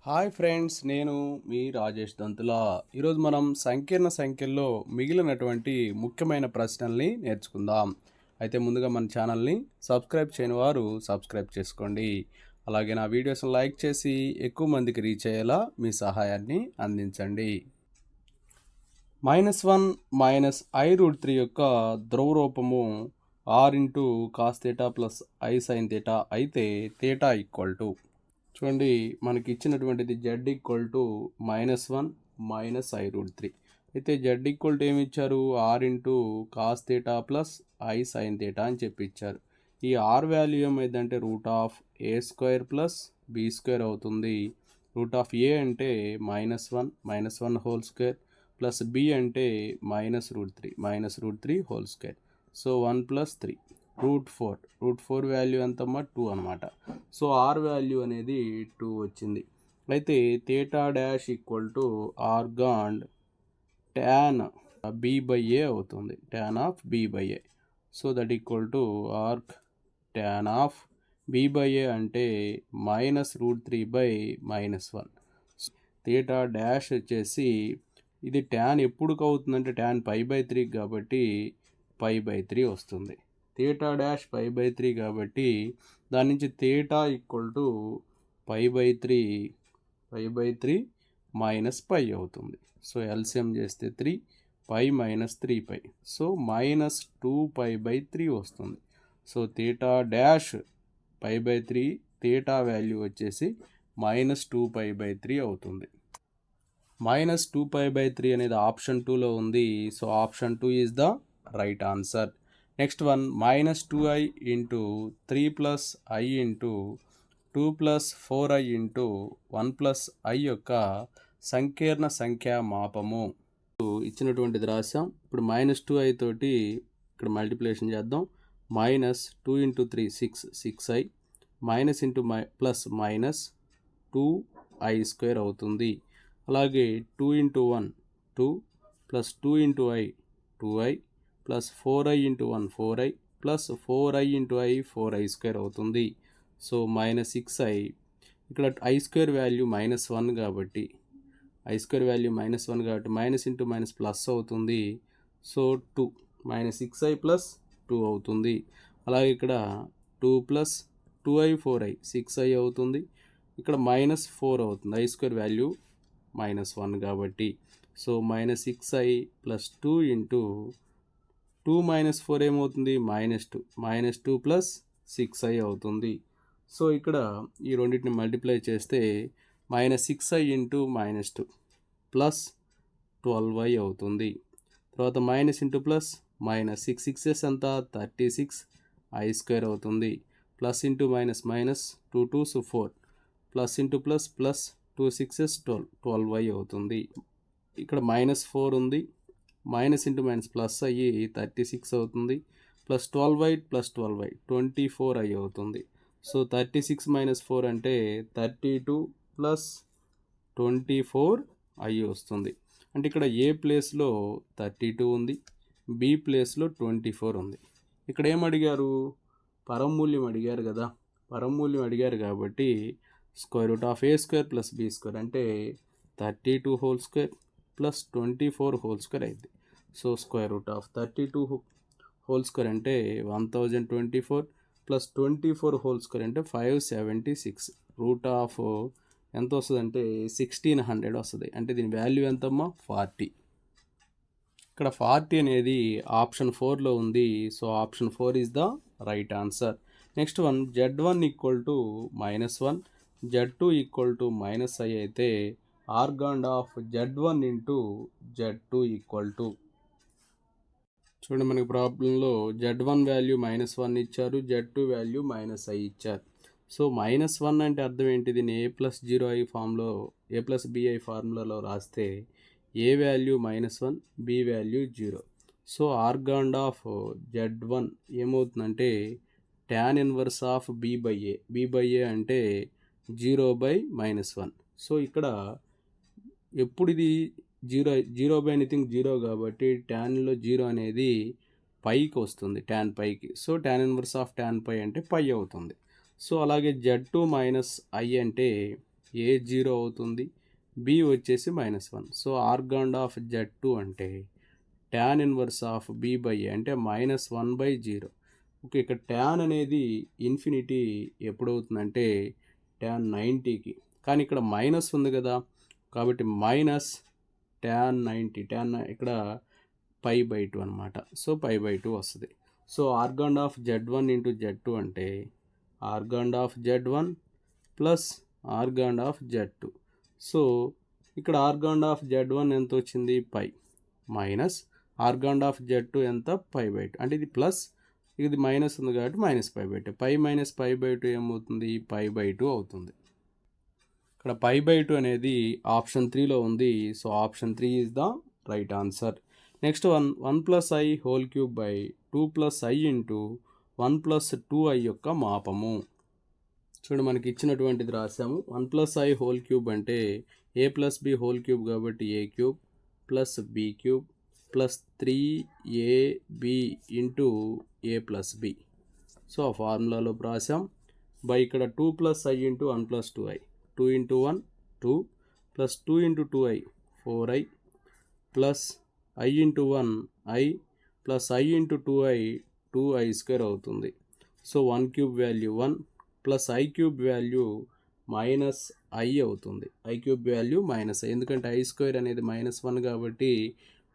Hi friends, నేను మీ రాజేష్ దంతుల. ఈరోజు మనం సంకీర్ణ సంఖ్యల్లో మిగిలినటువంటి ముఖ్యమైన ప్రశ్నల్ని నేర్చుకుందాం. అయితే ముందుగా మన ఛానల్ని సబ్స్క్రైబ్ చేయని వారు సబ్స్క్రైబ్ చేసుకోండి. అలాగే నా వీడియోస్ని లైక్ చేసి ఎక్కువ మందికి రీచ్ అయ్యేలా మీ సహాయాన్ని అందించండి. -1 మైనస్ i√3 యొక్క ధ్రువ రూపము r into cos theta plus i sine theta అయితే థీటా ఈక్వల్ టు చూడండి, మనకి ఇచ్చినటువంటిది z equal to -1 minus i√3 అయితే z ఈక్వల్ టు ఏమి ఇచ్చారు, r into cos theta plus i sine theta అని చెప్పి ఇచ్చారు. ఈ r వాల్యూ ఏమైందంటే √a² ప్లస్ b² అవుతుంది. √a అంటే -1 హోల్ స్క్వేర్ ప్లస్ b అంటే -√3 హోల్ స్క్వేర్. సో 1 + 3 √4 వాల్యూ ఎంతమ్మా 2 అనమాట. సో r వాల్యూ అనేది 2 వచ్చింది. అయితే theta dash equal to organ tan b/a అవుతుంది. Tan of b/a. So that equal to arc tan of b/a అంటే -√3/-1. థీటా డాష్ వచ్చేసి ఇది ట్యాన్ ఎప్పుడుకు అవుతుందంటే ట్యాన్ π/3 కాబట్టి π/3 వస్తుంది. థీటా డాష్ π/3 కాబట్టి దాని నుంచి థీటా ఈక్వల్ టు π/3 - π అవుతుంది. సో ఎల్సిఎం చేస్తే 3 π - 3π. సో -2π/3 వస్తుంది. So theta dash π/3 theta value వచ్చేసి -2π/3 అవుతుంది. -2π/3 అనేది ఆప్షన్ 2లో ఉంది. So option 2 is the right answer. Next one -2i into 3 + i into 2 + 4i into 1 + i యొక్క సంకీర్ణ సంఖ్యా మాపము ఇచ్చినటువంటిది రాసాం. ఇప్పుడు -2i తోటి ఇక్కడ మల్టిప్లికేషన్ చేద్దాం. -2 × 3 6i minus into plus minus 2i² అవుతుంది. అలాగే 2 × 1 2 plus 2 × i 2i plus 4i × 1 4i plus 4i × i 4i² అవుతుంది. So -6i. ఇక్కడ i² వాల్యూ -1 కాబట్టి i² వాల్యూ -1 కాబట్టి మైనస్ ఇంటూ మైనస్ ప్లస్ అవుతుంది. సో 2 -6i + 2 అవుతుంది. అలాగే ఇక్కడ 2 + 2i 4i 6i అవుతుంది. ఇక్కడ -4 అవుతుంది. i² వాల్యూ -1 కాబట్టి. సో -6i + 2 ఇంటూ 2 - 4 ఏమవుతుంది -2 -2 + 6i అవుతుంది. సో ఇక్కడ ఈ రెండింటిని మల్టిప్లై చేస్తే -6i ఇంటూ -2 ప్లస్ 12i అవుతుంది. తర్వాత మైనస్ ఇంటూ ప్లస్ -6 6s ఎంత 36i² అవుతుంది. Plus into minus 2 2s 4 plus into plus plus 2 6s 12i అవుతుంది. ఇక్కడ -4 ఉంది. మైనస్ ఇంటూ మైనస్ ప్లస్ అయ్యి 36 అవుతుంది. Plus 12i plus 12i 24i అవుతుంది. సో 36 - 4 అంటే 32 ప్లస్ 24i వస్తుంది. అంటే ఇక్కడ ఏ ప్లేస్లో 32 ఉంది, బి ప్లేస్లో 24 ఉంది. ఇక్కడ ఏం అడిగారు, పరమూల్యం అడిగారు కదా. పరమూల్యం అడిగారు కాబట్టి √a² + b² అంటే 32 whole square plus 24 whole square అయింది. సో √32 హోల్ స్క్వేర్ అంటే 1024 ప్లస్ 24 హోల్ స్క్వేర్ అంటే 576. రూట్ ఆఫ్ ఎంత వస్తుంది అంటే 1600 వస్తుంది. అంటే దీని వాల్యూ ఎంతమ్మా 40. ఇక్కడ 40 అనేది ఆప్షన్ 4లో ఉంది. So option 4 is the right answer. Next one z1 equal to -1 z2 equal to -i అయితే Argand of z1 into z2 equal to చూడండి, మనకి ప్రాబ్లంలో z1 వాల్యూ -1 ఇచ్చారు, z2 వాల్యూ -i ఇచ్చారు. సో -1 అంటే అర్థం ఏంటి, దీన్ని a+0i ఫామ్లో a+bi ఫార్ములాలో రాస్తే a value -1 b value 0. So Argand of z1 ఏమవుతుందంటే tan ఇన్వర్స్ ఆఫ్ b/a అంటే 0/-1. సో ఇక్కడ ఎప్పుడు ఇది 0/ఎనీథింగ్ 0 కాబట్టి ట్యాన్లో 0 అనేది పైకి వస్తుంది, ట్యాన్ పైకి. So tan inverse of tan π అంటే π అవుతుంది. సో అలాగే z2 - i అంటే ఏ 0 అవుతుంది, బి వచ్చేసి -1. సో ఆర్గాండ్ ఆఫ్ Z2 అంటే tan inverse of B by A అంటే -1/0. ఓకే, ఇక్కడ ట్యాన్ అనేది ఇన్ఫినిటీ ఎప్పుడవుతుందంటే tan 90కి, కానీ ఇక్కడ మైనస్ ఉంది కదా, కాబట్టి -tan 90 ఇక్కడ π/2 అనమాట. సో π/2 వస్తుంది. So Argand of Z1 into Z2 అంటే Argand of Z1 plus Argand of Z2. So ఇక్కడ ఆర్గాండ్ ఆఫ్ Z1 ఎంత వచ్చింది, π, మైనస్ ఆర్గాండ్ ఆఫ్ Z2 ఎంత, π/2. అంటే ఇది ప్లస్, ఇది మైనస్ ఉంది కాబట్టి -π/2. π మైనస్ π/2 ఏమవుతుంది, π/2 అవుతుంది. ఇక్కడ π/2 అనేది ఆప్షన్ 3లో ఉంది. So option 3 is the right answer. Next 1+i^3/2+i into 1+2i యొక్క మాపము. చూడండి, మనకి ఇచ్చినటువంటిది రాసాము. 1+i^3 అంటే a+b³ కాబట్టి a³ plus b³ plus 3ab into a+b. So ఆ ఫార్ములాలో రాసాం. బై ఇక్కడ 2+i into 1+2i, 2 into 1 2 plus 2 into 2i 4i plus i into 1 i plus i into 2i 2i² అవుతుంది. So 1³ value 1 plus i³ value -i అవుతుంది. i³ value -i, ఎందుకంటే i² అనేది -1 కాబట్టి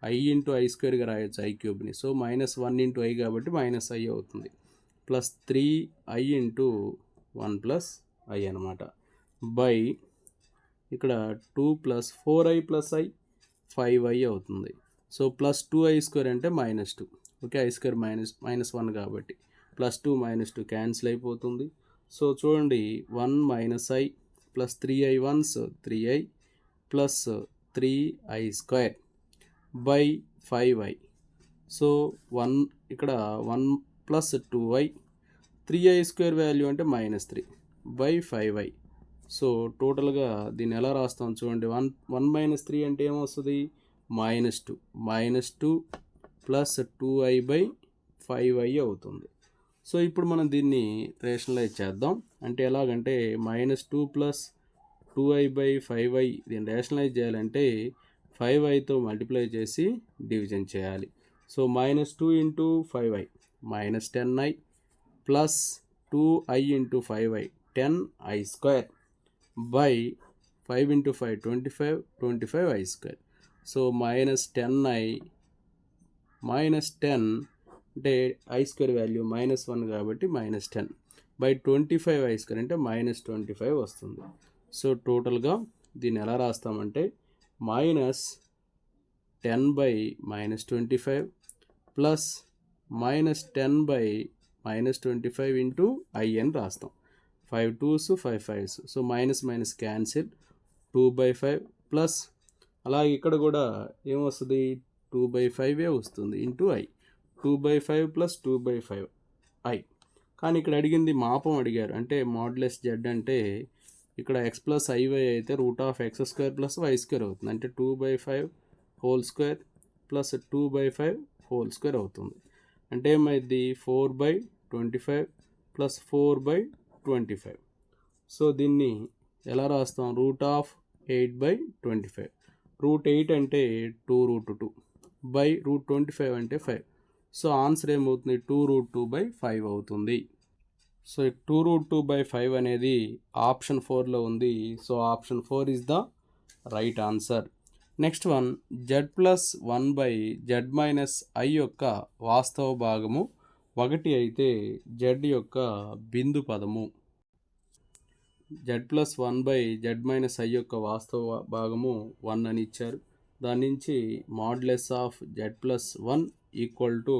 i into i² రాయొచ్చు i³ని. So -1 into i కాబట్టి -i అవుతుంది. Plus 3i into 1 plus i అనమాట. By ఇక్కడ 2 plus 4i plus i 5i అవుతుంది. సో ప్లస్ 2i² అంటే -2. ఓకే, i² -1 కాబట్టి ప్లస్ 2 -2 క్యాన్సిల్ అయిపోతుంది. సో చూడండి, 1 - i plus 3i 1s 3i plus 3i² by 5i. So 1 ఇక్కడ 1 ప్లస్ 2i 3i² వాల్యూ అంటే -3 by 5i. So టోటల్గా దీన్ని ఎలా రాస్తాం చూడండి, 1 - 3 అంటే ఏమొస్తుంది, -2 ప్లస్ 2i బై 5i అవుతుంది. సో ఇప్పుడు మనం దీన్ని రేషనలైజ్ చేద్దాం. అంటే ఎలాగంటే -2 ప్లస్ 2i బై 5i, దీన్ని రేషనలైజ్ చేయాలంటే 5iతో మల్టిప్లై చేసి డివిజన్ చేయాలి. So -2 into 5i -10i plus 2i into 5i 10i² by 5 into 5 25i². So -10i -10 అంటే i² వాల్యూ -1 కాబట్టి -10 బై 25i² అంటే -25 వస్తుంది. సో టోటల్గా దీన్ని ఎలా రాస్తామంటే -10 by -25 plus -10 by -25 into i అని రాస్తాం. 5 2s 5 5s. So minus cancel 2/5 plus అలాగే ఇక్కడ కూడా ఏమొస్తుంది, 2/5 వస్తుంది ఇంటూ i. 2/5 plus 2/5 i. కానీ ఇక్కడ అడిగింది మాపం అడిగారు, అంటే మోడ్యులస్ z అంటే ఇక్కడ x ప్లస్ iy అయితే √x² ప్లస్ y² అవుతుంది. అంటే 2/5 whole square plus 2/5 whole square అవుతుంది. అంటే ఏమైంది, 4/25 ప్లస్ 4/25. సో దీన్ని ఎలా రాస్తాం, √8/25. √8 అంటే 2√2 బై √25 అంటే 5. సో ఆన్సర్ ఏమవుతుంది, 2√2/5 అవుతుంది. సో 2√2/5 అనేది ఆప్షన్ 4లో ఉంది. So option 4 is the right answer. Next one, z+1/z-i యొక్క వాస్తవ భాగము 1 అయితే z యొక్క బిందు పదము. z+1/z-i యొక్క వాస్తవ భాగము 1 అని ఇచ్చారు. దాని నుంచి modulus of z+1 equal to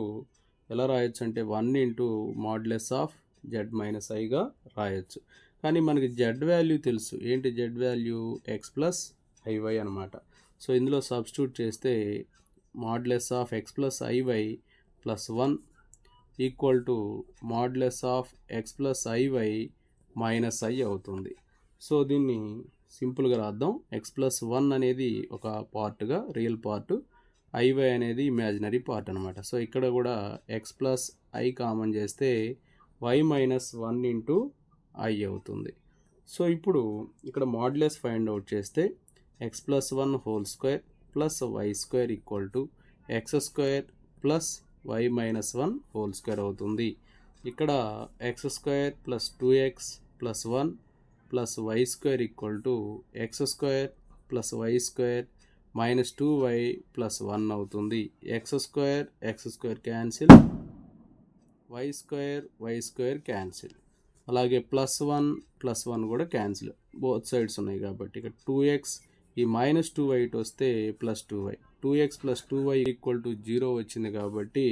ఎలా రాయొచ్చు అంటే 1 ఇంటూ మాడ్యులస్ ఆఫ్ z-iగా రాయొచ్చు. కానీ మనకి z వాల్యూ తెలుసు. ఏంటి z value, x plus iy అనమాట. సో ఇందులో సబ్స్టిట్యూట్ చేస్తే modulus of x plus iy plus 1 equal to modulus of x plus iy minus i అవుతుంది. సో దీన్ని సింపుల్గా రాద్దాం. x ప్లస్ 1 అనేది ఒక పార్ట్గా రియల్ పార్ట్, iy అనేది ఇమాజినరీ పార్ట్ అనమాట. సో ఇక్కడ కూడా x ప్లస్ i కామన్ చేస్తే y మైనస్ 1 ఇంటూ i అవుతుంది. సో ఇప్పుడు ఇక్కడ మాడ్యులస్ ఫైండ్ అవుట్ చేస్తే X plus 1 whole square plus why square equal to X square plus Y minus 1 whole square అవుతుంది. ఇక్కడ X square plus 2x plus 1 plus why square equal to X square plus why square minus 2y plus 1 అవుతుంది. X square cancel, Y square cancel, అలాగే plus 1 కూడా cancel, both sides ఉన్నాయి కాబట్టి ఇక్కడ 2x ఈ minus 2y ఇటు వస్తే plus 2y, 2x plus 2y equal to 0 వచ్చింది కాబట్టి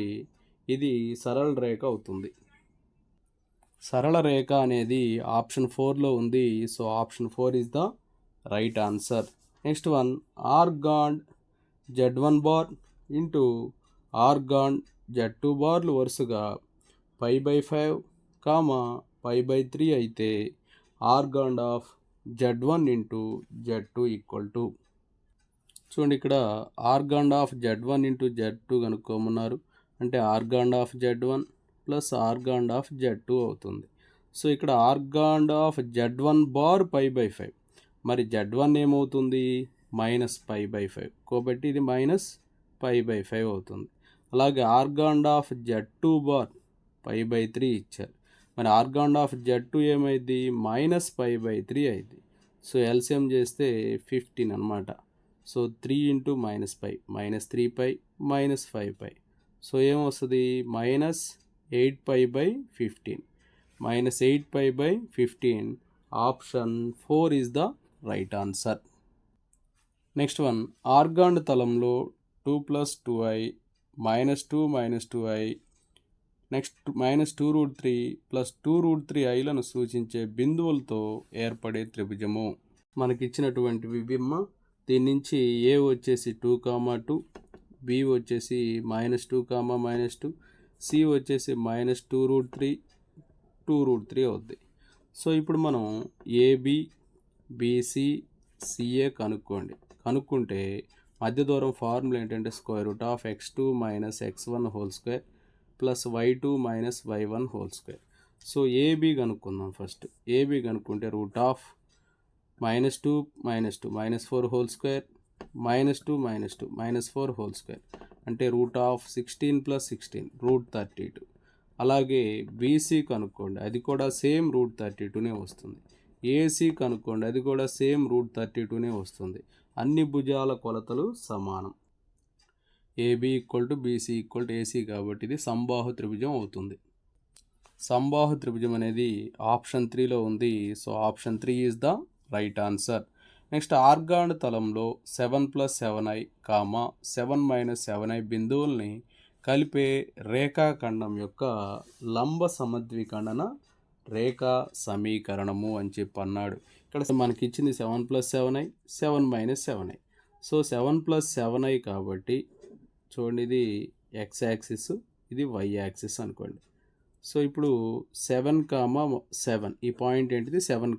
ఇది సరళ రేఖ అవుతుంది. సరళ రేఖ అనేది ఆప్షన్ 4లో ఉంది. So option 4 is the right answer. Next one, organ Z1 bar into organ Z2 బార్లు వరుసగా π/5 π/3 అయితే organ of Z1 into Z2 equal to, చూడండి ఇక్కడ organ of Z1 into Z2 కనుక్కోమన్నారు అంటే organ of Z1 plus organ of Z2 అవుతుంది. So ఇక్కడ organ of Z1 bar π/5, మరి Z1 ఏమవుతుంది మైనస్ π/5 కాబట్టి ఇది మైనస్ π/5 అవుతుంది. అలాగే ఆర్గాన్ ఆఫ్ Z2 బార్ π/3 ఇచ్చారు, మరి ఆర్గాన్ ఆఫ్ Z2 ఏమైంది మైనస్ π/3 అయింది. సో ఎల్సిఎం చేస్తే 15 అనమాట. So 3 into minus π minus 3π minus 5π, so ఏమొస్తుంది minus 8π/15, minus 8π/15. Option 4 is the right answer. Next one, Argand తలంలో 2 + 2i -2 నెక్స్ట్ -2√3 + 2√3iలను సూచించే బిందువులతో ఏర్పడే త్రిభుజము. మనకిచ్చినటువంటి విభిమ్మ దీని నుంచి ఏ వచ్చేసి 2, బి వచ్చేసి -2, -2, సి వచ్చేసి -2√3, 2√3 అవుద్ది. సో ఇప్పుడు మనం ఏబి బీసీ సిఏ కనుక్కుంటే మధ్య దూరం ఫార్ములా ఏంటంటే √x2 - x1 whole square plus y2 - y1 whole square. So AB కనుక్కుందాం. ఫస్ట్ ఏబి కనుక్కుంటే -2 -4 హోల్ స్క్వేర్ -2 -4 హోల్ స్క్వేర్ అంటే √16 + 16 √32. అలాగే బీసీ కనుక్కోండి, అది కూడా సేమ్ √32నే వస్తుంది. ఏసీ కనుక్కోండి, అది కూడా సేమ్ √32నే వస్తుంది. అన్ని భుజాల కొలతలు సమానం. AB equal to BC equal to AC కాబట్టి ఇది సంబాహు త్రిభుజం అవుతుంది. సంబాహు త్రిభుజం అనేది ఆప్షన్ 3లో ఉంది. So option 3 is the right answer. Next Argand తలంలో 7 + 7i 7 - 7i బిందువుల్ని కలిపే రేఖాఖండం యొక్క లంబ సమద్విఖండన రేఖా సమీకరణము అని చెప్పి అన్నాడు. ఇక్కడ మనకి ఇచ్చింది 7 + 7i 7 - 7i. సో 7 + 7i కాబట్టి చూడండి ఇది ఎక్స్ యాక్సిస్, ఇది వై యాక్సిస్ అనుకోండి. సో ఇప్పుడు 7, ఈ పాయింట్ ఏంటిది 7,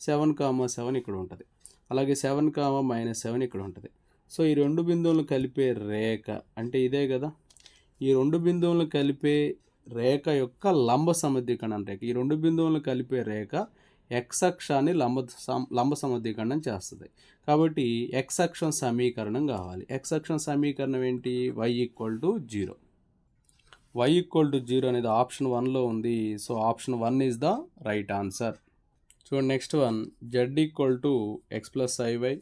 7 ఇక్కడ ఉంటుంది. అలాగే 7, -7 ఇక్కడ ఉంటుంది. సో ఈ రెండు బిందువులను కలిపే రేఖ అంటే ఇదే కదా. ఈ రెండు బిందువులను కలిపే రేఖ యొక్క లంబ సమద్విఖండన రేఖ, ఈ రెండు బిందువులను కలిపే రేఖ ఎక్స్ అక్షాన్ని లంబ సమద్విఖండం చేస్తుంది. కాబట్టి ఎక్స్ అక్షం సమీకరణం కావాలి. ఎక్స్ అక్షం సమీకరణం ఏంటి y = 0. y = 0 అనేది ఆప్షన్ 1లో ఉంది. So option 1 is the right answer. చూడండి next one, z = x + iy.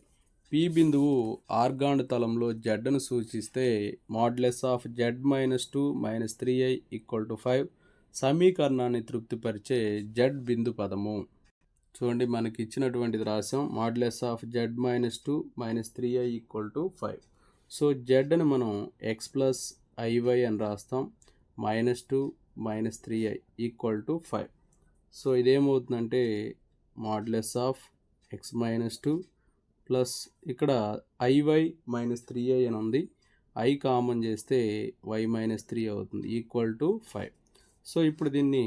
P బిందువు ఆర్గాన్ తలంలో జడ్ను సూచిస్తే z - 2 - 3i = 5 సమీకరణాన్ని తృప్తిపరిచే z బిందు పదము. చూడండి మనకి ఇచ్చినటువంటిది రాసాం z - 2 - 3i = 5. సో జడ్ని మనం x + iy అని రాస్తాం. -2 - 3i = 5. సో ఇదేమవుతుందంటే x - 2 ప్లస్ ఇక్కడ iy - 3i అని ఉంది, i కామన్ చేస్తే y - 3 అవుతుంది =5. సో ఇప్పుడు దీన్ని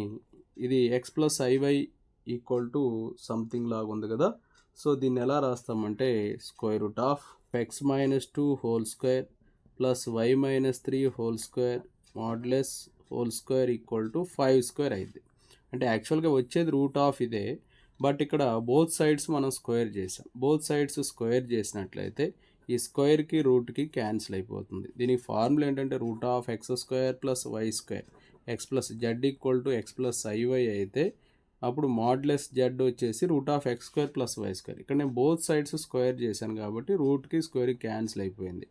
ఇది x + iy = సంథింగ్ లాగా ఉంది కదా. సో దీన్ని ఎలా రాస్తామంటే √x - 2 whole square plus y - 3 whole square whole square = 5² అయింది. అంటే యాక్చువల్గా వచ్చేది ఇదే, బట్ ఇక్కడ బోత్ సైడ్స్ మనం స్క్వేర్ చేసాం. బోత్ సైడ్స్ స్క్వేర్ చేసినట్లయితే ఈ స్క్వేర్కి రూట్కి క్యాన్సిల్ అయిపోతుంది. దీనికి ఫార్ములా ఏంటంటే root of X square plus why square X plus Z equal to X plus IY అయితే అప్పుడు మాడ్లెస్ జెడ్ వచ్చేసి root of X square plus y square. ఇక్కడ నేను బోత్ సైడ్స్ స్క్వేర్ చేశాను కాబట్టి రూట్కి స్క్వేర్కి క్యాన్సిల్ అయిపోయింది.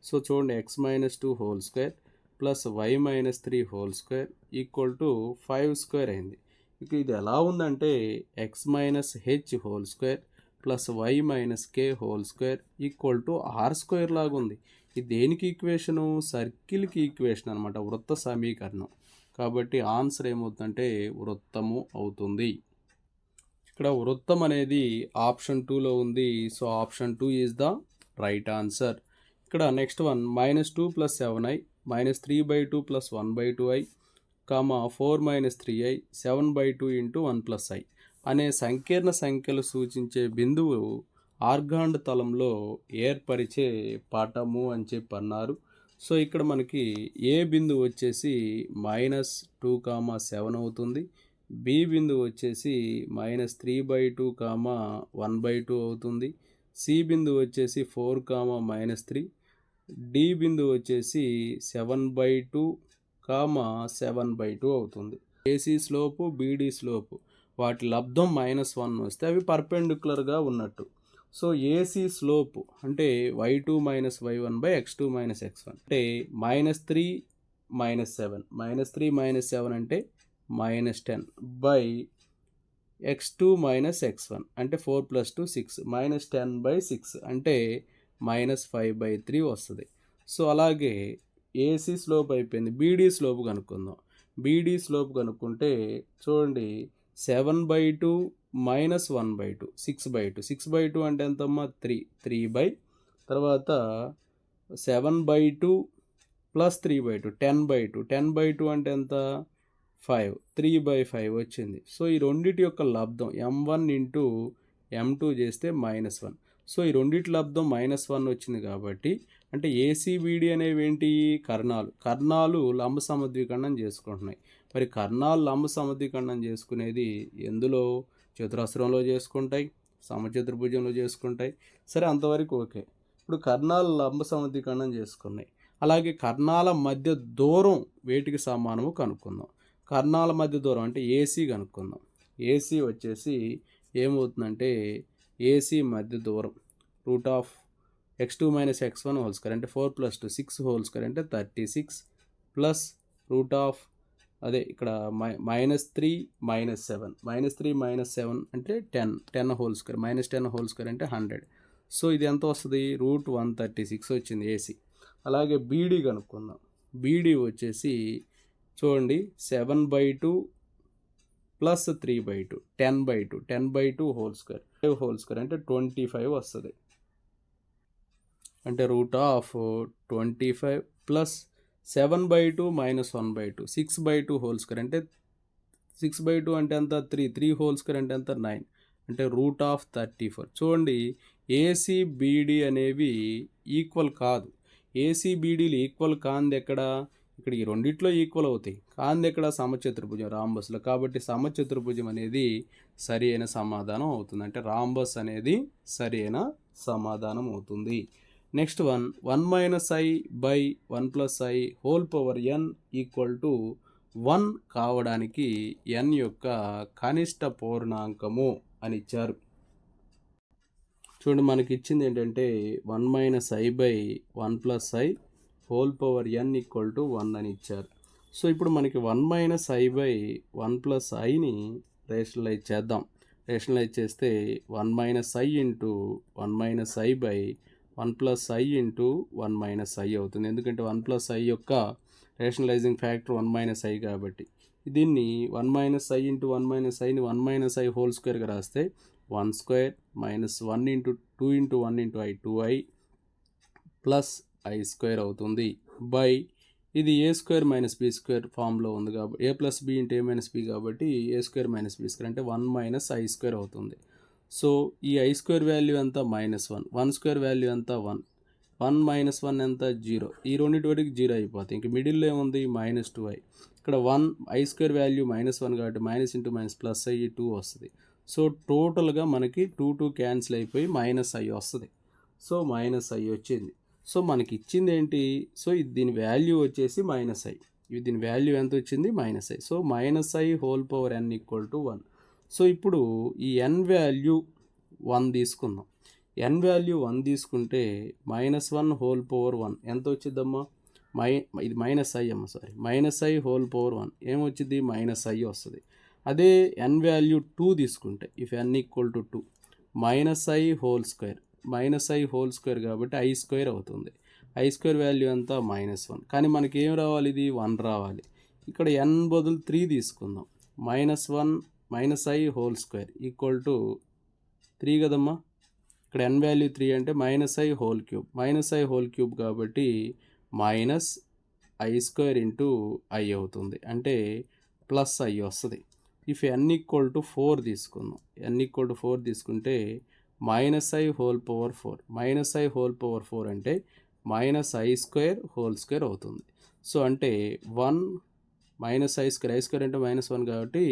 సో చూడండి X minus 2 whole square plus Y minus 3 whole square equal to 5 square అయింది. ఇక ఇది ఎలా ఉందంటే X minus H whole square plus Y minus K whole square equal to R square లాగా ఉంది. ఇది దేనికి ఈక్వేషను? సర్కిల్కి ఈక్వేషన్ అనమాట, వృత్త సమీకరణం. కాబట్టి ఆన్సర్ ఏమవుతుందంటే వృత్తము అవుతుంది. ఇక్కడ వృత్తం అనేది ఆప్షన్ 2లో ఉంది. So option 2 is the right answer. ఇక్కడ next one -2 + 7i -3/2 + 1/2i, 4 - 3i 7/2 × 1 + i అనే సంకీర్ణ సంఖ్యలు సూచించే బిందువు ఆర్గాండ్ తలంలో ఏర్పరిచే పటము అని చెప్పి అన్నారు. సో ఇక్కడ మనకి ఏ బిందువు వచ్చేసి -2, 7 అవుతుంది. బి బిందువు వచ్చేసి -3/2, 1/2 అవుతుంది. సి బిందువు వచ్చేసి 4, -3. డి బిందువు వచ్చేసి 7/2, 7/2 అవుతుంది. ఏసీ స్లోపు బీడీ స్లోపు వాటి లబ్ధం -1 వస్తే అవి పర్పెండిక్యులర్గా ఉన్నట్టు. సో ఏసీ స్లోప్ అంటే y2 - y1 x2 - x1 అంటే -3 - 7 -3 - 7 అంటే -10 x2 - x1 అంటే 4 + 2 6 -10/6 అంటే -5/3 వస్తుంది. సో అలాగే ఏసీ స్లోప్ అయిపోయింది. బీడీ స్లోప్ కనుక్కుందాం. బీడీ స్లోప్ కనుక్కుంటే చూడండి 7/2 - 1/2 6/2 6/2 అంటే ఎంతమ్మా 3 తర్వాత 7/2 + 3/2 10/2 10/2 అంటే ఎంత 5 3/5 వచ్చింది. సో ఈ రెండిటి యొక్క లబ్ధం m1 × m2 చేస్తే -1. సో ఈ రెండిటి లబ్ధం -1 వచ్చింది కాబట్టి అంటే ఏసీబీడీ అనేవి ఏంటి? కర్ణాలు లంబ సమద్వికరణం చేసుకుంటున్నాయి. మరి కర్ణాలు లంబ సమద్వికరణం చేసుకునేది ఎందులో? చతురస్రంలో చేసుకుంటాయి, సమచతుర్భుజంలో చేసుకుంటాయి. సరే అంతవరకు ఓకే. ఇప్పుడు కర్ణాలు లంబ సమద్వికరణం చేసుకున్నాయి. అలాగే కర్ణాల మధ్య దూరం వేటికి సమానము కనుక్కుందాం. కర్ణాల మధ్య దూరం అంటే ఏసీ కనుక్కుందాం. ఏసీ వచ్చేసి ఏమవుతుందంటే ఏసీ మధ్య దూరం √x2 - x1 హోల్ స్క్వేర్ అంటే 4 + 2 6 హోల్ స్క్వేర్ అంటే 36 ప్లస్ అదే ఇక్కడ -3 - 7 -3 - 7 అంటే 10 హోల్ స్క్వేర్ -10 హోల్ స్క్వేర్ అంటే 100. సో ఇది ఎంత వస్తుంది? √136 వచ్చింది ఏసీ. అలాగే బీడీ కనుక్కుందాం. బీడీ వచ్చేసి చూడండి 7/2 + 3/2 10/2 10/2 హోల్ స్క్వేర్ 5 హోల్ స్క్వేర్ అంటే 25 వస్తుంది. అంటే √25 ప్లస్ 7/2 - 1/2 6/2 హోల్ స్క్వేర్ అంటే 6/2 అంటే ఎంత 3 హోల్ స్క్వేర్ అంటే ఎంత 9 అంటే √34. చూడండి ఏసీబీడీ అనేవి ఈక్వల్ కాదు. ఏసీబీడీలు ఈక్వల్ కాంది ఎక్కడ? ఇక్కడ ఈ రెండిట్లో ఈక్వల్ అవుతాయి. కాంది ఎక్కడ? సమచతుర్భుజం రాంబస్లో. కాబట్టి సమచతుర్భుజం అనేది సరి అయిన సమాధానం అవుతుంది. అంటే రాంబస్ అనేది సరి అయిన సమాధానం అవుతుంది. Next 1 -i/1 + i whole power n equal to 1 కావడానికి n యొక్క కనిష్ట పూర్ణాంకము అని ఇచ్చారు. చూడండి మనకి ఇచ్చింది ఏంటంటే 1 - i/1 + i whole power n equal to 1 అని ఇచ్చారు. సో ఇప్పుడు మనకి 1 - i/1 + iని రేషనలైజ్ చేద్దాం. రేషనలైజ్ చేస్తే 1 - i × 1 - i/1 + i × 1 - i అవుతుంది. ఎందుకంటే 1 + i యొక్క రేషనలైజింగ్ ఫ్యాక్టర్ 1 - i కాబట్టి దీన్ని 1 - i × 1 - iని 1 - i హోల్ స్క్వేర్గా రాస్తే 1² - 1 × 2 × 1 × i 2i ప్లస్ i² అవుతుంది. ఇది a² - b² ఫామ్లో ఉంది కాబట్టి a + b × a - b కాబట్టి a² - b² అంటే 1 - i² అవుతుంది. సో ఈ i² వాల్యూ ఎంత? -1 1² వాల్యూ ఎంత? 1 1 - 1 ఎంత? 0. ఈ రెండింటి వరకు 0 అయిపోతాయి. ఇంక మిడిల్లో ఏముంది? -2i. ఇక్కడ i² వాల్యూ -1 కాబట్టి -× - ప్లస్ i 2 వస్తుంది. సో టోటల్గా మనకి 2 క్యాన్సిల్ అయిపోయి మైనస్ ఐ వస్తుంది. సో మైనస్ ఐ వచ్చింది. సో మనకి ఇచ్చింది ఏంటి? సో దీని వాల్యూ వచ్చేసి మైనస్ ఐ. దీని వాల్యూ ఎంత వచ్చింది? Minus I. So minus I whole power n equal to 1. So ఇప్పుడు ఈ n వాల్యూ 1 తీసుకుందాం. n వాల్యూ 1 తీసుకుంటే -1 హోల్ పవర్ 1 ఎంత వచ్చిద్దమ్మా? ఇది మైనస్ ఐ అమ్మ, sorry, minus I whole power 1 ఏమొచ్చింది? మైనస్ ఐ వస్తుంది. అదే n వాల్యూ 2 తీసుకుంటే if n equal to 2 minus I whole square, minus I whole square కాబట్టి ఐ స్క్వేర్ అవుతుంది. ఐ స్క్వేర్ వాల్యూ ఎంత? -1. కానీ మనకి ఏం రావాలి? ఇది 1 రావాలి. ఇక్కడ n బదులు 3 తీసుకుందాం. -1 minus I whole square equal to 3 కదమ్మా. ఇక్కడ n వాల్యూ 3 అంటే minus I whole cube, minus I whole cube కాబట్టి minus I square into I అవుతుంది, అంటే ప్లస్ ఐ వస్తుంది. ఇఫ్ n ఈక్వల్ టు 4 తీసుకుందాం. n ఈక్వల్ టు 4 తీసుకుంటే minus I whole power 4, minus I whole power 4 అంటే minus I square whole square అవుతుంది. So అంటే 1 minus I square, I square అంటే -1 కాబట్టి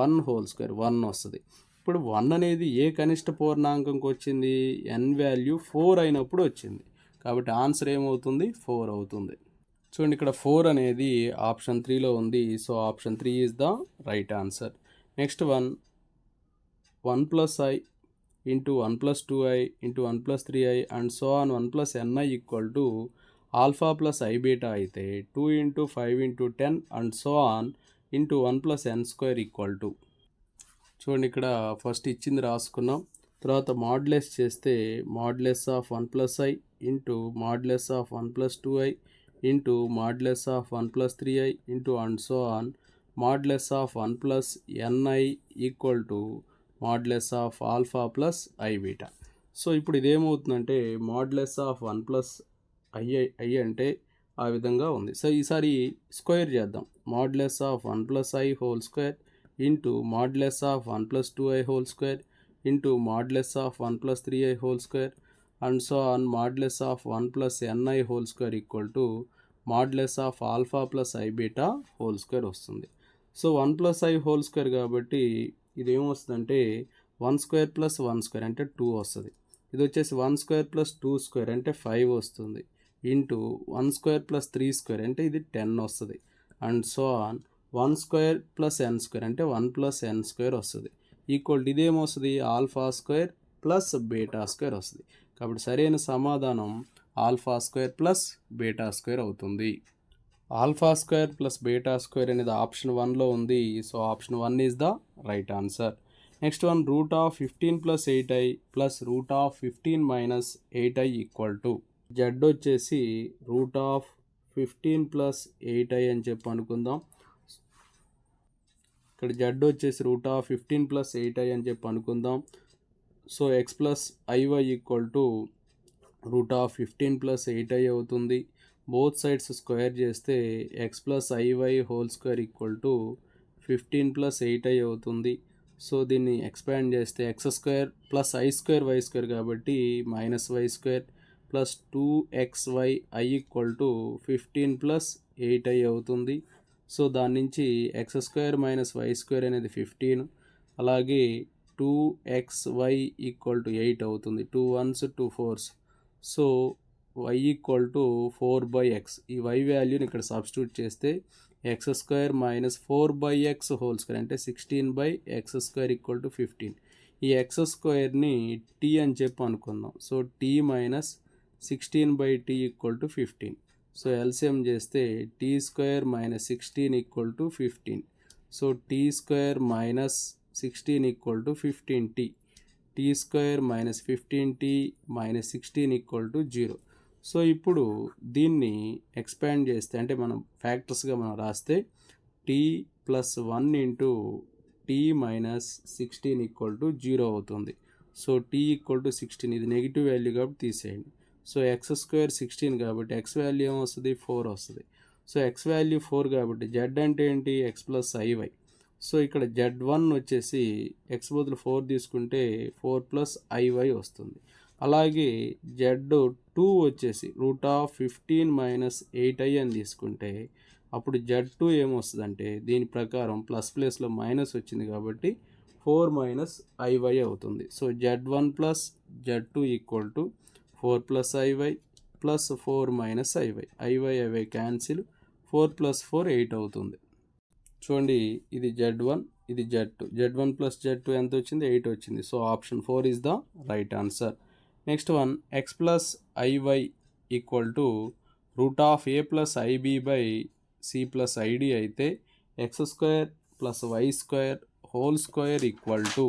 1 హోల్ స్క్వేర్ 1 వస్తుంది. ఇప్పుడు 1 అనేది ఏ కనిష్ట పూర్ణాంకంకి వచ్చింది? n వాల్యూ 4 అయినప్పుడు వచ్చింది. కాబట్టి ఆన్సర్ ఏమవుతుంది? 4 అవుతుంది. చూడండి, ఇక్కడ 4 అనేది ఆప్షన్ 3లో ఉంది. So option 3 is the right answer. Next one 1 plus I into 1 plus 2i into 1 plus 3i and so on 1 plus ni equal to alpha plus I beta అయితే 2 into 5 into 10 and so on into 1 plus n square equal to. చూడండి, ఇక్కడ first ఇచ్చింది రాసుకున్నాం. తర్వాత modulus చేస్తే modulus of 1 plus I into modulus of 1 plus 2i into modulus of 1 plus 3i into and so on modulus of 1 plus ni equal to modulus of alpha plus I beta. So ఇప్పుడు ఇదేమవుతుందంటే modulus of 1 plus I అంటే ఆ విధంగా ఉంది. So ఈసారి square చేద్దాం. Modulus of 1 plus I whole square into modulus of 1 plus 2i whole square into modulus of 1 plus 3i whole square and so on modulus of 1 plus ni whole square equal to modulus of alpha plus I beta whole square వస్తుంది. So 1 plus I whole square కాబట్టి ఇది ఏమొస్తుందంటే 1 square plus 1 square అంటే 2 వస్తుంది. ఇది వచ్చేసి 1 square plus 2 square అంటే 5 వస్తుంది. ఇంటూ 1 స్క్వేర్ ప్లస్ 3 స్క్వేర్ అంటే ఇది 10 వస్తుంది. And so on 1 square plus n square అంటే 1 ప్లస్ n స్క్వేర్ వస్తుంది. ఈక్వల్ ఇదేమొస్తుంది? Alpha square plus beta square వస్తుంది. కాబట్టి సరైన సమాధానం alpha square plus beta square అవుతుంది. Alpha square plus beta square అనేది ఆప్షన్ 1లో ఉంది. So option 1 is the right answer. Next one root of 15 plus 8i plus root of 15 minus 8i equal to. Z వచ్చేసి root of 15 plus 8i అని చెప్పి అనుకుందాం. ఇక్కడ Z వచ్చేసి root of 15 plus 8i అని చెప్పి అనుకుందాం. So X plus IY equal to root of 15 plus 8i అవుతుంది. బోత్ సైడ్స్ స్క్వేర్ చేస్తే X plus IY whole square equal to 15 plus 8i అవుతుంది. సో దీన్ని ఎక్స్పాండ్ చేస్తే X square plus I square Y square కాబట్టి minus Y square plus 2xy equal to 15 plus 8i అవుతుంది. So దాని నుంచి X square minus Y square అనేది 15, అలాగే 2xy equal to 8 అవుతుంది. 2 1s 2 4s. So y equal to 4/x. ఈ y వాల్యూని ఇక్కడ సబ్స్టిట్యూట్ చేస్తే X square minus 4/x whole square అంటే 16/x స్క్వేర్ ఈక్వల్ టు 15. ఈ ఎక్స్ స్క్వేర్ని టీ అని చెప్పి అనుకుందాం. So T minus 16/t equal to 15. So LCM చేస్తే T square minus 16 equal to 15. So T square minus 16 equal to 15t. T square minus 15t minus 16 equal to 0. So ఇప్పుడు దీన్ని expand చేస్తే అంటే మనం ఫ్యాక్టర్స్గా మనం రాస్తే T plus 1 into T minus 16 equal to 0 అవుతుంది. సో టీ ఈక్వల్ టు 16, ఇది నెగిటివ్ వాల్యూ కాబట్టి తీసేయండి. సో ఎక్స్ స్క్వేర్ 16 కాబట్టి ఎక్స్ వాల్యూ ఏమొస్తుంది? 4 వస్తుంది. సో ఎక్స్ వాల్యూ 4 కాబట్టి జెడ్ అంటే ఏంటి? X plus IY. సో ఇక్కడ Z1 వచ్చేసి ఎక్స్ బదులు 4 తీసుకుంటే 4 ప్లస్ ఐవై వస్తుంది. అలాగే Z2 వచ్చేసి రూట్ ఆఫ్ 15 మైనస్ 8i అని తీసుకుంటే అప్పుడు Z2 ఏమొస్తుందంటే దీని ప్రకారం ప్లస్ ప్లేస్లో మైనస్ వచ్చింది కాబట్టి 4 మైనస్ ఐవై అవుతుంది. So z1 plus z2 equal to 4 plus i y plus 4 minus i y. I y cancel, 4 plus 4 8 అవుతుంది. చూడండి, ఇది z1, ఇది z2. z1 ప్లస్ z2 ఎంత వచ్చింది? 8 వచ్చింది. So option 4 is the right answer. Next one, x plus IY equal to root of a plus i b by c plus i d అయితే x square plus why square whole square equal to,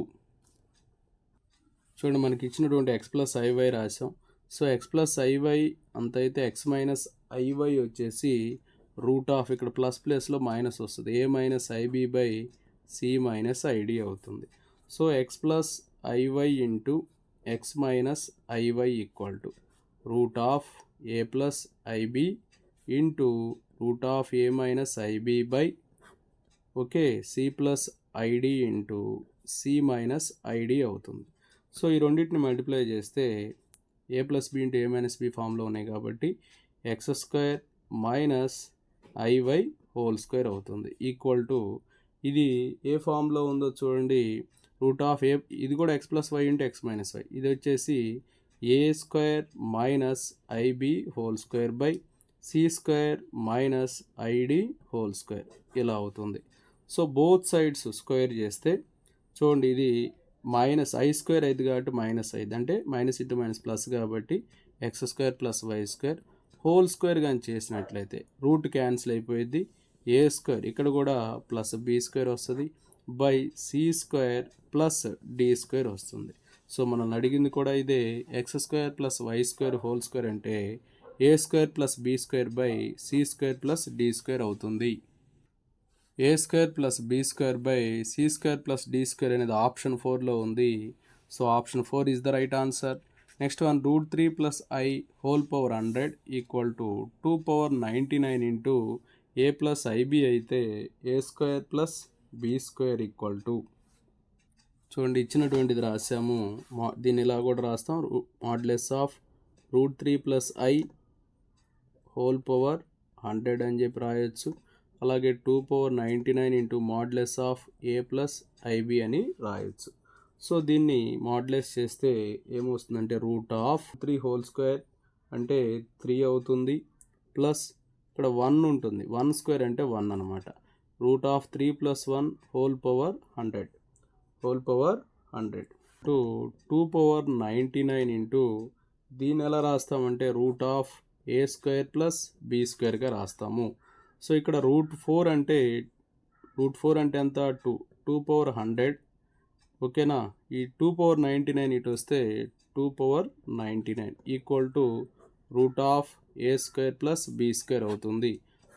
చూడండి మనకి ఇచ్చినటువంటి x plus i y రాసాం. So X plus i y అంత అయితే x minus i y వచ్చేసి root of, ఇక్కడ plus ప్లేస్లో మైనస్ వస్తుంది, a minus i b by c minus i d అవుతుంది. So X plus i y into X minus i y equal to root of a plus i b into root of a minus i b by okay c plus i d into c minus i d అవుతుంది. So ఈ రెండింటిని multiply చేస్తే a plus b into a minus b ఫామ్లో ఉన్నాయి కాబట్టి x square minus i y whole square అవుతుంది equal to, ఇది ఏ ఫామ్లో ఉందో చూడండి, రూట్ ఆఫ్ ఏ, ఇది కూడా X plus Y into X minus Y, ఇది వచ్చేసి A square minus IB whole square by C square minus ID whole square ఇలా అవుతుంది. సో బోత్ సైడ్స్ స్క్వేర్ చేస్తే చూడండి, ఇది మైనస్ ఐ స్క్వేర్ అయింది కాబట్టి మైనస్ అయింది, అంటే మైనస్ ఇంటూ మైనస్ ప్లస్ కాబట్టి x square plus why square whole square కానీ చేసినట్లయితే రూట్ క్యాన్సిల్ అయిపోయింది, ఏ స్క్వేర్ ఇక్కడ కూడా ప్లస్ బి స్క్వేర్ వస్తుంది by C square plus d square వస్తుంది. సో మనల్ని అడిగింది కూడా ఇదే, x square plus why square whole square అంటే a square plus b square by C square plus d square అవుతుంది. A square plus b square by C square plus d square అనేది option 4లో ఉంది. So option 4 is the right answer. Next one, root 3 plus I whole power 100 equal to 2 power 99 into a plus i b అయితే a square plus b square equal to, చూడండి ఇచ్చినటువంటిది రాసాము, దీన్ని ఇలా కూడా రాస్తాం, modulus of root 3 plus I whole power 100 అని చెప్పి రాయొచ్చు. అలాగే 2 power 99 into modulus of a plus i b అని రాయొచ్చు. సో దీన్ని మాడ్యులస్ చేస్తే ఏమొస్తుందంటే రూట్ ఆఫ్ 3 హోల్ స్క్వేర్ అంటే 3 అవుతుంది, ప్లస్ ఇక్కడ 1 ఉంటుంది, 1 స్క్వేర్ అంటే 1 అనమాట. Root of 3 plus 1 whole power 100 to 2 power 99 into దీన్ని ఎలా రాస్తామంటే root of a square plus b స్క్వేర్గా రాస్తాము. సో ఇక్కడ రూట్ 4 అంటే ఎంత, 2 పవర్ 100 ఓకేనా. ఈ 2 పవర్ 99 ఇటు వస్తే 2 power 99 equal to root of a square plus b square అవుతుంది.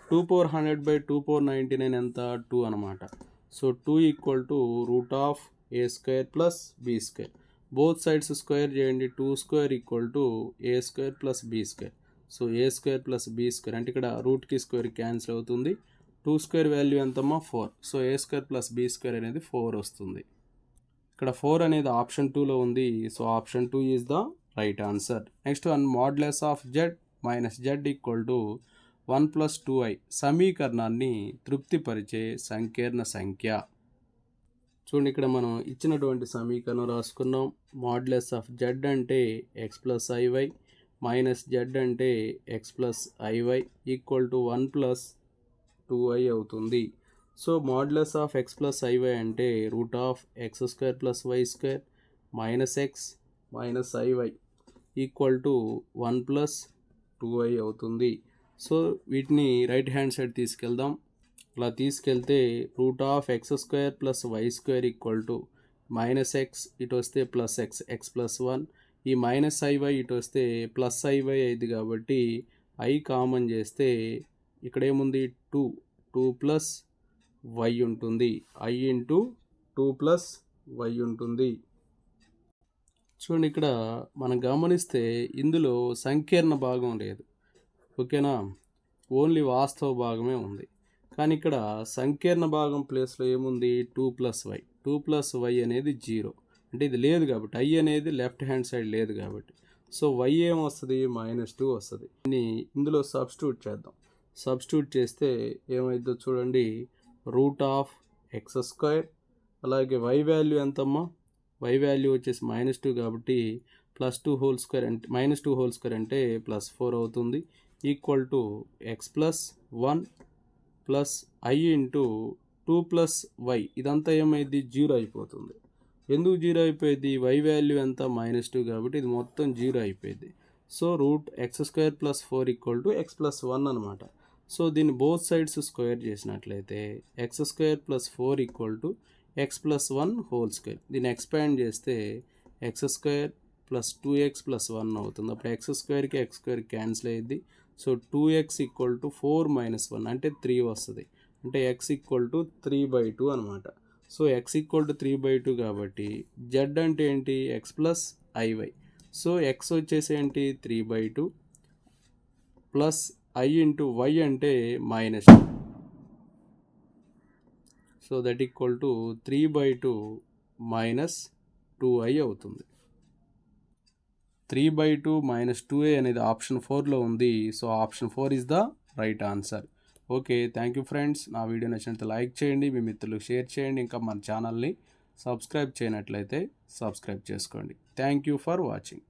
2 పవర్ 100 బై 2 పవర్ 99 ఎంత, 2 అనమాట. So 2 equal to root of a square plus b square, both sides square చేయండి, 2 square equal to a square plus b square. So a square plus b square అంటే ఇక్కడ రూట్కి square cancel అవుతుంది, 2 square value ఎంతమ్మా 4. So a square plus b square అనేది 4 వస్తుంది. ఇక్కడ 4 అనేది option 2లో ఉంది. So option 2 is the right answer. Next one, modulus of Z minus Z equal to 1 plus 2i సమీకరణాన్ని తృప్తిపరిచే సంకీర్ణ సంఖ్య. చూడండి ఇక్కడ మనం ఇచ్చినటువంటి సమీకరణం రాసుకున్నాం. మాడ్యులస్ ఆఫ్ జెడ్ అంటే x plus i y minus z అంటే x plus IY equal to 1 plus 2i అవుతుంది. So modulus of x plus i y అంటే root of X square plus why square minus x minus i y equal to 1 plus 2i అవుతుంది. So వీటిని right hand side తీసుకెళ్దాం. అలా తీసుకెళ్తే root of X square plus why square equal to minus x, ఇటు వస్తే plus X, X plus 1, ఈ minus IY ఇటు వస్తే ప్లస్ ఐవై అయింది కాబట్టి ఐ కామన్ చేస్తే ఇక్కడ ఏముంది 2 ప్లస్ వై ఉంటుంది, ఐ ఇంటూ 2 ప్లస్ వై ఉంటుంది. చూడండి ఇక్కడ మనం గమనిస్తే ఇందులో సంకీర్ణ భాగం లేదు, ఓకేనా, ఓన్లీ వాస్తవ భాగమే ఉంది. కానీ ఇక్కడ సంకీర్ణ భాగం ప్లేస్లో ఏముంది 2 ప్లస్ వై అనేది 0, అంటే ఇది లేదు కాబట్టి ఐ అనేది లెఫ్ట్ హ్యాండ్ సైడ్ లేదు కాబట్టి సో వై ఏమొస్తుంది -2 వస్తుంది. దీన్ని ఇందులో సబ్స్టిట్యూట్ చేద్దాం. సబ్స్టిట్యూట్ చేస్తే ఏమైందో చూడండి, రూట్ ఆఫ్ ఎక్స్ స్క్వేర్ అలాగే y వాల్యూ ఎంతమ్మా, y వాల్యూ వచ్చేసి -2 కాబట్టి +2 అంటే -2 అంటే +4 అవుతుంది, equal to x+1 plus i into 2 + y. ఇదంతా ఏమైంది, 0 అయిపోతుంది. ఎందుకు 0 అయిపోయింది, y వాల్యూ ఎంత -2 కాబట్టి ఇది మొత్తం 0 అయిపోయింది. సో x² + 4 = x+1 అనమాట. సో దీన్ని బోత్ సైడ్స్ స్క్వేర్ చేసినట్లయితే x² + 4 = x+1². దీన్ని ఎక్స్పాండ్ చేస్తే x² + 2x + 1 అవుతుంది. అప్పుడు x²కి x² క్యాన్సిల్ అయ్యింది. సో 2x = 4 - 1 అంటే 3 వస్తుంది. అంటే x = 3/2 అనమాట. సో x = 3/2 కాబట్టి z అంటే ఏంటి, x + iy. సో x వచ్చేసి ఏంటి 3/2 ప్లస్ i ఇంటూ y అంటే -2. So that equal to 3/2 - 2i అవుతుంది. 3/2 - 2a అనేది ఆప్షన్ 4లో ఉంది. So option 4 is the right answer. Okay, thank you friends. నా వీడియో నచ్చినట్లయితే లైక్ చేయండి, మీ మిత్రులకు షేర్ చేయండి. ఇంకా మన ఛానల్ని సబ్స్క్రైబ్ చేయనట్లయితే సబ్స్క్రైబ్ చేసుకోండి. Thank you for watching.